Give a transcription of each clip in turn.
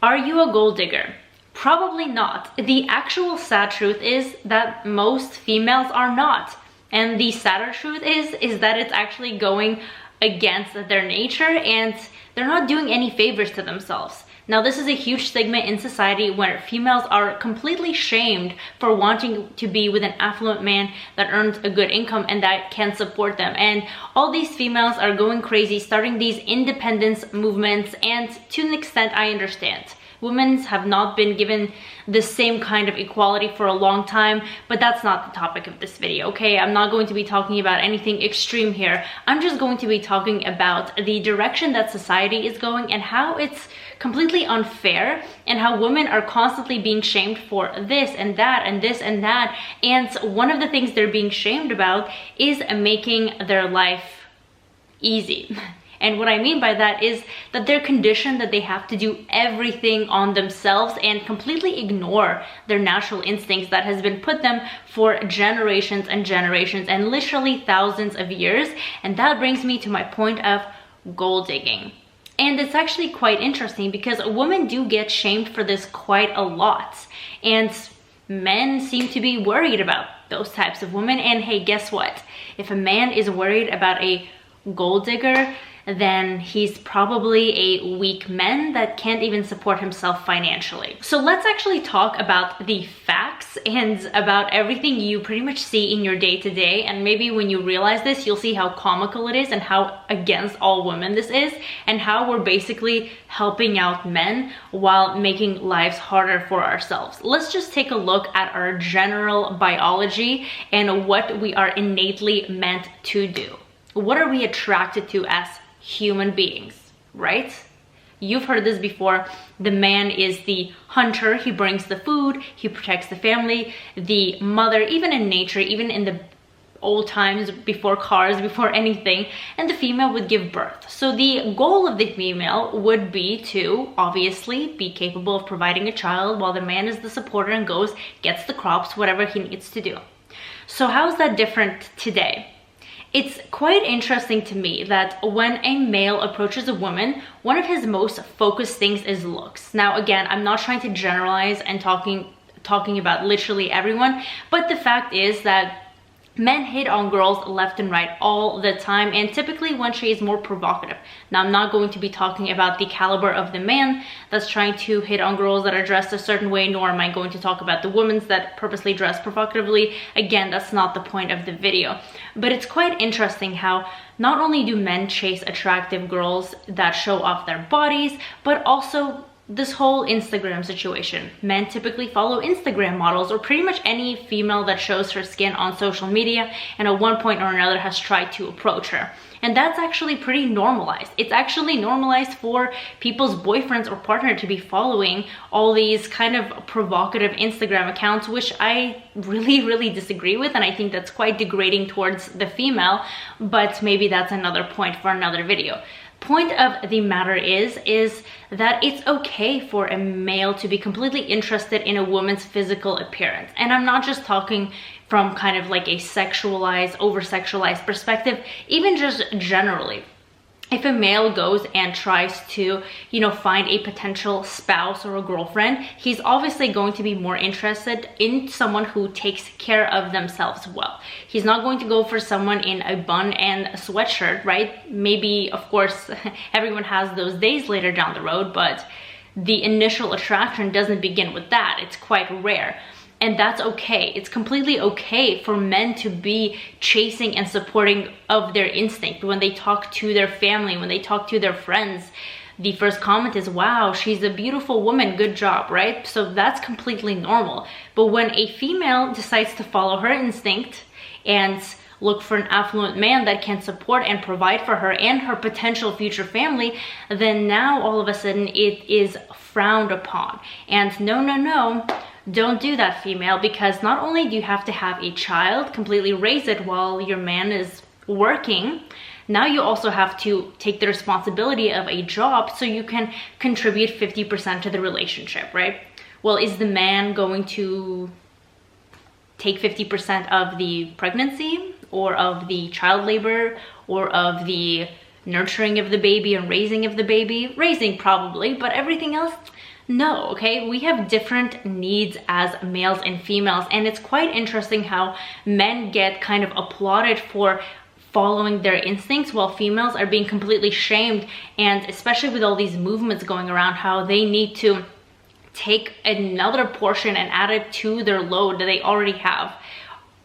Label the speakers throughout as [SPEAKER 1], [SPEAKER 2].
[SPEAKER 1] Are you a gold digger? Probably not. The actual sad truth is that most females are not. And the sadder truth is that it's actually going against their nature and they're not doing any favors to themselves. Now, this is a huge stigma in society where females are completely shamed for wanting to be with an affluent man that earns a good income and that can support them. And all these females are going crazy, starting these independence movements, and to an extent, I understand. Women have not been given the same kind of equality for a long time, but that's not the topic of this video, okay? I'm not going to be talking about anything extreme here. I'm just going to be talking about the direction that society is going and how it's completely unfair and how women are constantly being shamed for this and that and this and that. And one of the things they're being shamed about is making their life easy. And what I mean by that is that they're conditioned that they have to do everything on themselves and completely ignore their natural instincts that has been put them for generations and generations and literally thousands of years. And that brings me to my point of gold digging. And it's actually quite interesting because women do get shamed for this quite a lot. And men seem to be worried about those types of women. And hey, guess what? If a man is worried about a gold digger, then he's probably a weak man that can't even support himself financially. So let's actually talk about the facts and about everything you pretty much see in your day-to-day. And maybe when you realize this, you'll see how comical it is and how against all women this is, and how we're basically helping out men while making lives harder for ourselves. Let's just take a look at our general biology and what we are innately meant to do. What are we attracted to as human beings, right? You've heard this before. The man is the hunter. He brings the food, he protects the family. The mother, even in nature, even in the old times, before cars, before anything, and the female would give birth. So the goal of the female would be to obviously be capable of providing a child, while the man is the supporter and goes, gets the crops, whatever he needs to do. So how is that different today? It's quite interesting to me that when a male approaches a woman, one of his most focused things is looks. Now, again, I'm not trying to generalize and talking about literally everyone, but the fact is that men hit on girls left and right all the time, and typically when she is more provocative. Now, I'm not going to be talking about the caliber of the man that's trying to hit on girls that are dressed a certain way, nor am I going to talk about the women that purposely dress provocatively. Again, that's not the point of the video. But it's quite interesting how not only do men chase attractive girls that show off their bodies, but also this whole Instagram situation. Men typically follow Instagram models or pretty much any female that shows her skin on social media and at one point or another has tried to approach her. And that's actually pretty normalized. It's actually normalized for people's boyfriends or partner to be following all these kind of provocative Instagram accounts, which I really disagree with, and I think that's quite degrading towards the female, but maybe that's another point for another video. Point of the matter is that it's okay for a male to be completely interested in a woman's physical appearance. And I'm not just talking from kind of like a sexualized, over-sexualized perspective, even just generally. If a male goes and tries to, find a potential spouse or a girlfriend, he's obviously going to be more interested in someone who takes care of themselves well. He's not going to go for someone in a bun and a sweatshirt, right? Maybe, of course, everyone has those days later down the road, but the initial attraction doesn't begin with that. It's quite rare. And that's okay. It's completely okay for men to be chasing and supporting of their instinct. When they talk to their family, when they talk to their friends, the first comment is, wow, she's a beautiful woman, good job, right? So that's completely normal. But when a female decides to follow her instinct and look for an affluent man that can support and provide for her and her potential future family, then now all of a sudden it is frowned upon. And no, don't do that, female, because not only do you have to have a child, completely raise it while your man is working, now you also have to take the responsibility of a job so you can contribute 50% to the relationship, right? Well, is the man going to take 50% of the pregnancy or of the child labor or of the nurturing of the baby and raising of the baby? Raising probably, but everything else, No, okay? We have different needs as males and females, and it's quite interesting how men get kind of applauded for following their instincts while females are being completely shamed, and especially with all these movements going around, how they need to take another portion and add it to their load that they already have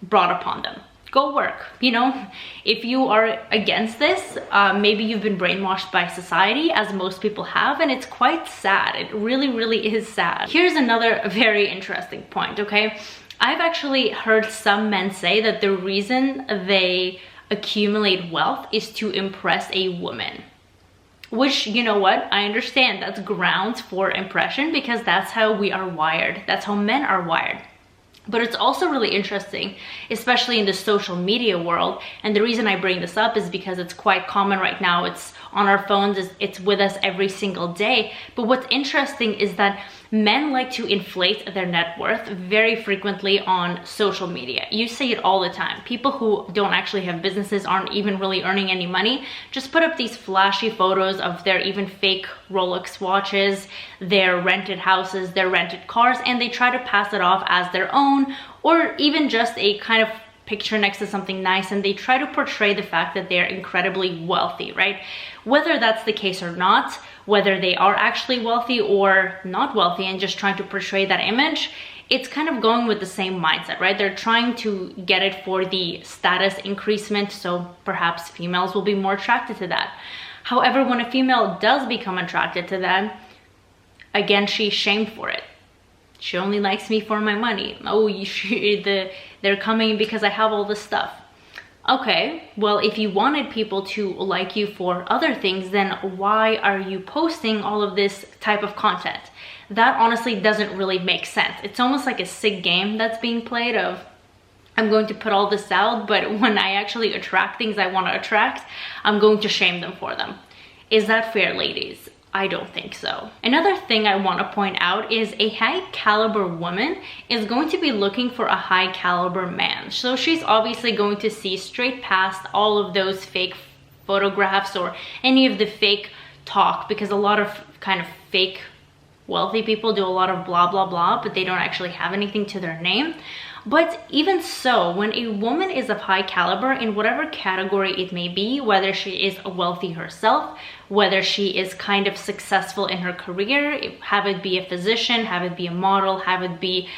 [SPEAKER 1] brought upon them. Go work, you know? If you are against this, maybe you've been brainwashed by society, as most people have, and it's quite sad. It really, really is sad. Here's another very interesting point, okay? I've actually heard some men say that the reason they accumulate wealth is to impress a woman. Which, you know what, I understand that's grounds for impression, because that's how we are wired. That's how men are wired. But it's also really interesting, especially in the social media world. And the reason I bring this up is because it's quite common right now. It's on our phones, it's with us every single day. But what's interesting is that men like to inflate their net worth very frequently on social media. You see it all the time. People who don't actually have businesses, aren't even really earning any money, just put up these flashy photos of their even fake Rolex watches, their rented houses, their rented cars, and they try to pass it off as their own, or even just a kind of picture next to something nice, and they try to portray the fact that they're incredibly wealthy, right? Whether that's the case or not, whether they are actually wealthy or not wealthy and just trying to portray that image, it's kind of going with the same mindset, right? They're trying to get it for the status increasement, so perhaps females will be more attracted to that. However, when a female does become attracted to that, again, she's shamed for it. She only likes me for my money. Oh, they're coming because I have all this stuff. Okay, well, if you wanted people to like you for other things, then why are you posting all of this type of content? That honestly doesn't really make sense. It's almost like a sick game that's being played of, I'm going to put all this out, but when I actually attract things I want to attract, I'm going to shame them for them. Is that fair, ladies? I don't think so. Another thing I want to point out is a high caliber woman is going to be looking for a high caliber man. So she's obviously going to see straight past all of those fake photographs or any of the fake talk, because a lot of kind of fake wealthy people do a lot of blah blah blah, but they don't actually have anything to their name. But even so, when a woman is of high caliber in whatever category it may be, whether she is wealthy herself, whether she is kind of successful in her career, have it be a physician, have it be a model, have it be,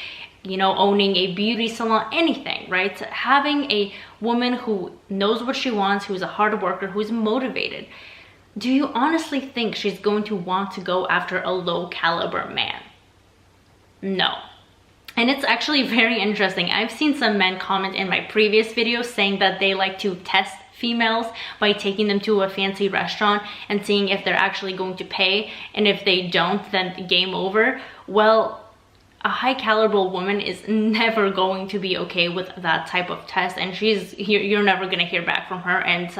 [SPEAKER 1] you know, owning a beauty salon, anything, right? Having a woman who knows what she wants, who's a hard worker, who's motivated, do you honestly think she's going to want to go after a low caliber man? No. And it's actually very interesting. I've seen some men comment in my previous videos saying that they like to test females by taking them to a fancy restaurant and seeing if they're actually going to pay, and if they don't, then game over. Well, a high caliber woman is never going to be okay with that type of test, and you're never gonna hear back from her, and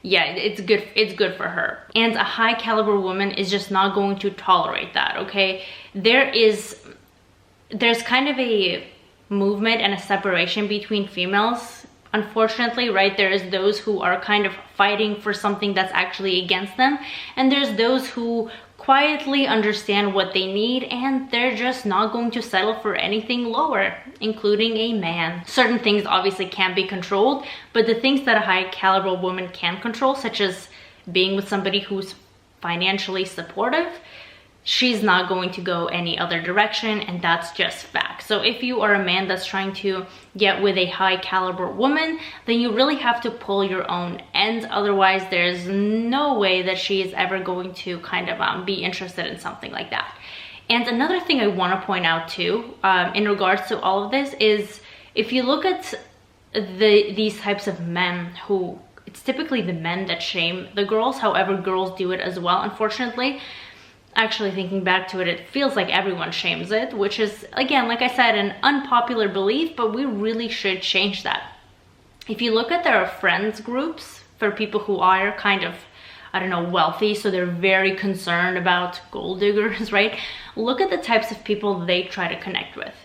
[SPEAKER 1] yeah, it's good for her. And a high caliber woman is just not going to tolerate that, okay? There's kind of a movement and a separation between females, unfortunately, right? There's those who are kind of fighting for something that's actually against them, and there's those who quietly understand what they need, and they're just not going to settle for anything lower, including a man. Certain things obviously can't be controlled, but the things that a high caliber woman can control, such as being with somebody who's financially supportive, she's not going to go any other direction, and that's just fact. So if you are a man that's trying to get with a high caliber woman, then you really have to pull your own end. Otherwise, there's no way that she is ever going to kind of be interested in something like that. And another thing I want to point out too, in regards to all of this, is if you look at these types of men who, it's typically the men that shame the girls. However, girls do it as well, unfortunately. Actually, thinking back to it, it feels like everyone shames it, which is, again, like I said, an unpopular belief, but we really should change that. If you look at their friends groups for people who are kind of, I don't know, wealthy, so they're very concerned about gold diggers, right? Look at the types of people they try to connect with.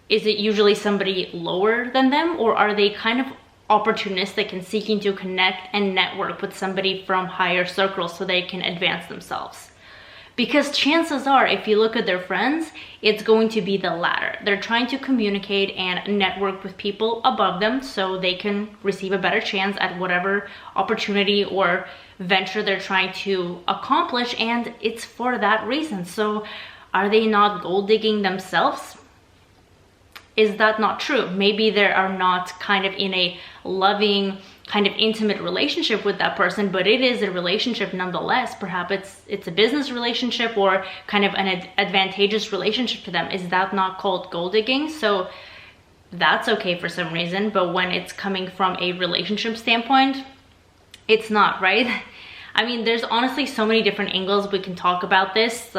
[SPEAKER 1] Is it usually somebody lower than them, or are they kind of opportunistic and seeking to connect and network with somebody from higher circles so they can advance themselves? Because chances are, if you look at their friends, it's going to be the latter. They're trying to communicate and network with people above them so they can receive a better chance at whatever opportunity or venture they're trying to accomplish, and it's for that reason. So are they not gold digging themselves? Is that not true? Maybe they are not kind of in a loving, kind of intimate relationship with that person, but it is a relationship nonetheless. Perhaps it's a business relationship or kind of an advantageous relationship to them. Is that not called gold digging? So that's okay for some reason, but when it's coming from a relationship standpoint, it's not, right? I mean, there's honestly so many different angles we can talk about this.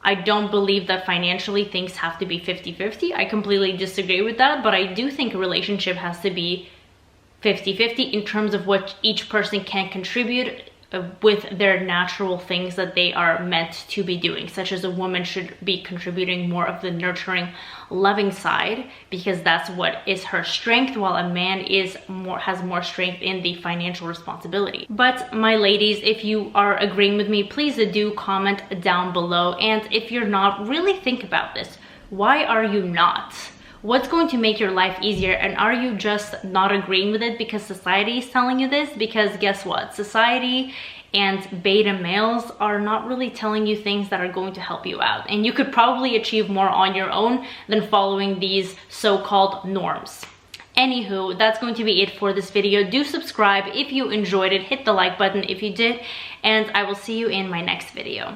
[SPEAKER 1] I don't believe that financially things have to be 50-50. I completely disagree with that, but I do think a relationship has to be 50-50 in terms of what each person can contribute with their natural things that they are meant to be doing, such as a woman should be contributing more of the nurturing, loving side, because that's what is her strength, while a man has more strength in the financial responsibility. But my ladies, if you are agreeing with me, please do comment down below. And if you're not, really think about this. Why are you not? What's going to make your life easier? And are you just not agreeing with it because society is telling you this? Because guess what? Society and beta males are not really telling you things that are going to help you out. And you could probably achieve more on your own than following these so-called norms. Anywho, that's going to be it for this video. Do subscribe if you enjoyed it. Hit the like button if you did. And I will see you in my next video.